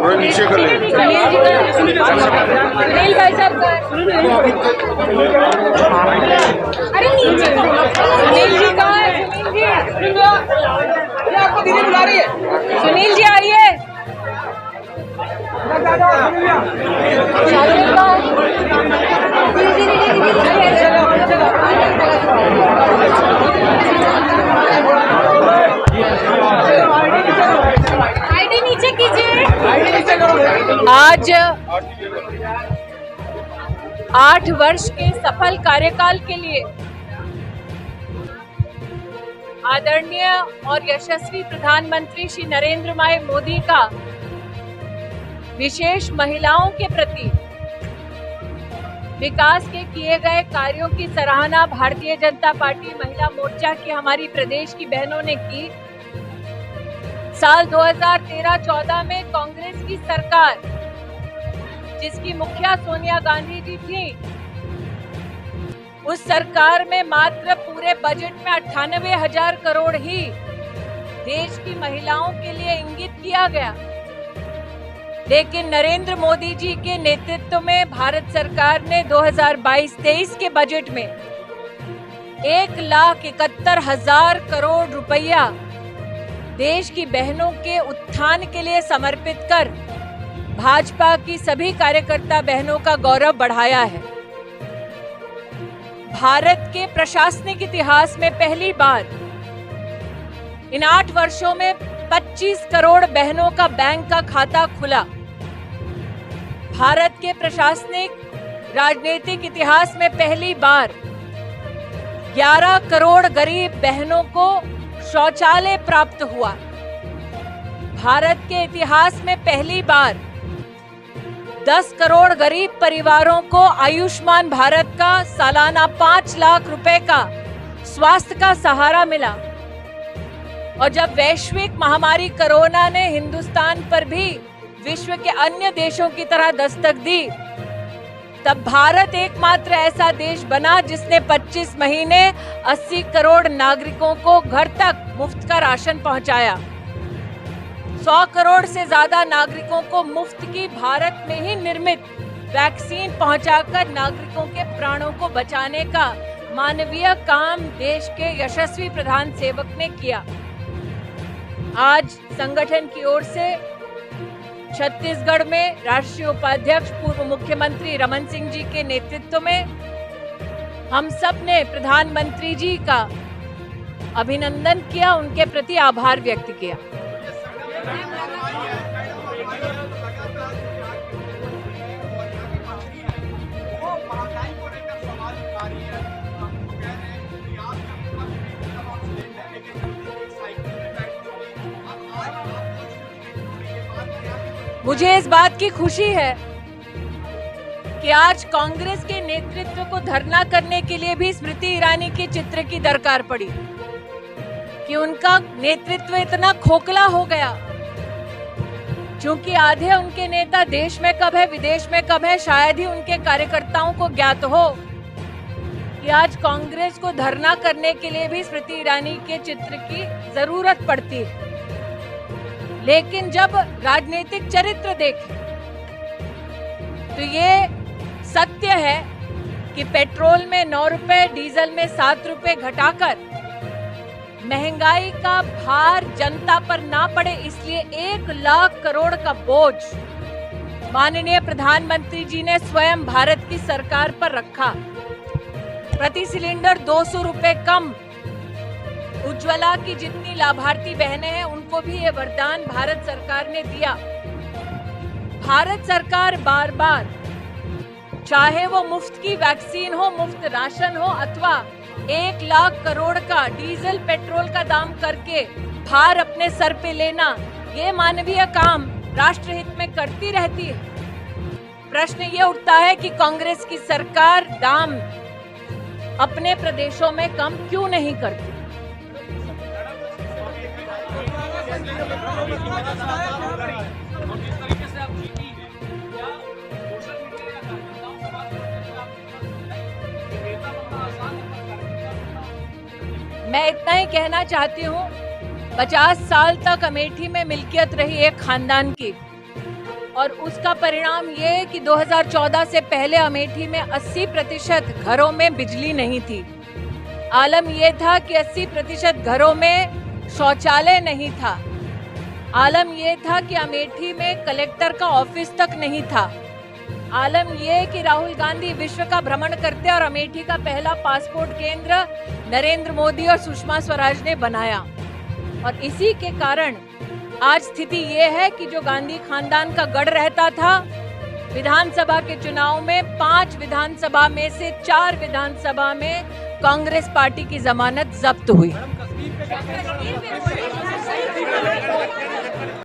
थोड़ा नीचे कर ले। सुनील भाई साहब का, अरे नीचे सुनील जी कहाँ है? सुनील जी, आपको दीदी बुला रही है। सुनील जी आइए। आईडी नीचे कीजिए। आज 8 वर्ष के सफल कार्यकाल के लिए आदरणीय और यशस्वी प्रधानमंत्री श्री नरेंद्र भाई मोदी का विशेष महिलाओं के प्रति विकास के किए गए कार्यों की सराहना भारतीय जनता पार्टी महिला मोर्चा की हमारी प्रदेश की बहनों ने की। साल 2013-14 में कांग्रेस की सरकार, जिसकी मुखिया सोनिया गांधी जी थी, उस सरकार में मात्र पूरे बजट में 98,000 करोड़ ही देश की महिलाओं के लिए इंगित किया गया। लेकिन नरेंद्र मोदी जी के नेतृत्व में भारत सरकार ने 2022-23 के बजट में 1,71,000 करोड़ रुपया देश की बहनों के उत्थान के लिए समर्पित कर भाजपा की सभी कार्यकर्ता बहनों का गौरव बढ़ाया है। भारत के प्रशासनिक इतिहास में पहली बार इन 8 वर्षों में 25 करोड़ बहनों का बैंक का खाता खुला। भारत के प्रशासनिक राजनीतिक इतिहास में पहली बार 11 करोड़ गरीब बहनों को शौचालय प्राप्त हुआ। भारत के इतिहास में पहली बार 10 करोड़ गरीब परिवारों को आयुष्मान भारत का सालाना 5 लाख रुपए का स्वास्थ्य का सहारा मिला। और जब वैश्विक महामारी कोरोना ने हिंदुस्तान पर भी विश्व के अन्य देशों की तरह दस्तक दी, तब भारत एकमात्र ऐसा देश बना जिसने 25 महीने 80 करोड़ नागरिकों को घर तक मुफ्त का राशन पहुंचाया। 100 करोड़ से ज्यादा नागरिकों को मुफ्त की भारत में ही निर्मित वैक्सीन पहुंचाकर नागरिकों के प्राणों को बचाने का मानवीय काम देश के यशस्वी प्रधान सेवक ने किया। आज संगठन की ओर से छत्तीसगढ़ में राष्ट्रीय उपाध्यक्ष पूर्व मुख्यमंत्री रमन सिंह जी के नेतृत्व में हम सब ने प्रधानमंत्री जी का अभिनंदन किया, उनके प्रति आभार व्यक्त किया। मुझे इस बात की खुशी है कि आज कांग्रेस के नेतृत्व को धरना करने के लिए भी स्मृति ईरानी के चित्र की दरकार पड़ी कि उनका नेतृत्व इतना खोखला हो गया। क्योंकि आधे उनके नेता देश में कब है, विदेश में कब है, शायद ही उनके कार्यकर्ताओं को ज्ञात हो कि आज कांग्रेस को धरना करने के लिए भी स्मृति ईरानी के चित्र की जरूरत पड़ती है। लेकिन जब राजनीतिक चरित्र देखें तो ये सत्य है कि पेट्रोल में 9 रुपए, डीजल में 7 रुपए घटाकर महंगाई का भार जनता पर ना पड़े, इसलिए 1 लाख करोड़ का बोझ माननीय प्रधानमंत्री जी ने स्वयं भारत की सरकार पर रखा। प्रति सिलेंडर 200 रुपए कम। उज्ज्वला की जितनी लाभार्थी बहनें हैं उनको भी ये वरदान भारत सरकार ने दिया। भारत सरकार बार बार, चाहे वो मुफ्त की वैक्सीन हो, मुफ्त राशन हो, अथवा 1 लाख करोड़ का डीजल पेट्रोल का दाम करके भार अपने सर पे लेना, ये मानवीय काम राष्ट्रहित में करती रहती है। प्रश्न ये उठता है कि कांग्रेस की सरकार दाम अपने प्रदेशों में कम क्यों नहीं करती। मैं इतना ही कहना चाहती हूँ, 50 साल तक अमेठी में मिल्कियत रही एक खानदान की, और उसका परिणाम ये कि 2014 से पहले अमेठी में 80% घरों में बिजली नहीं थी। आलम ये था कि 80% घरों में शौचालय नहीं था। आलम ये था कि अमेठी में कलेक्टर का ऑफिस तक नहीं था। आलम ये कि राहुल गांधी विश्व का भ्रमण करते और अमेठी का पहला पासपोर्ट केंद्र नरेंद्र मोदी और सुषमा स्वराज ने बनाया। और इसी के कारण आज स्थिति ये है कि जो गांधी खानदान का गढ़ रहता था, विधानसभा के चुनाव में 5 विधानसभा में से 4 विधानसभा में कांग्रेस पार्टी की जमानत जब्त हुई।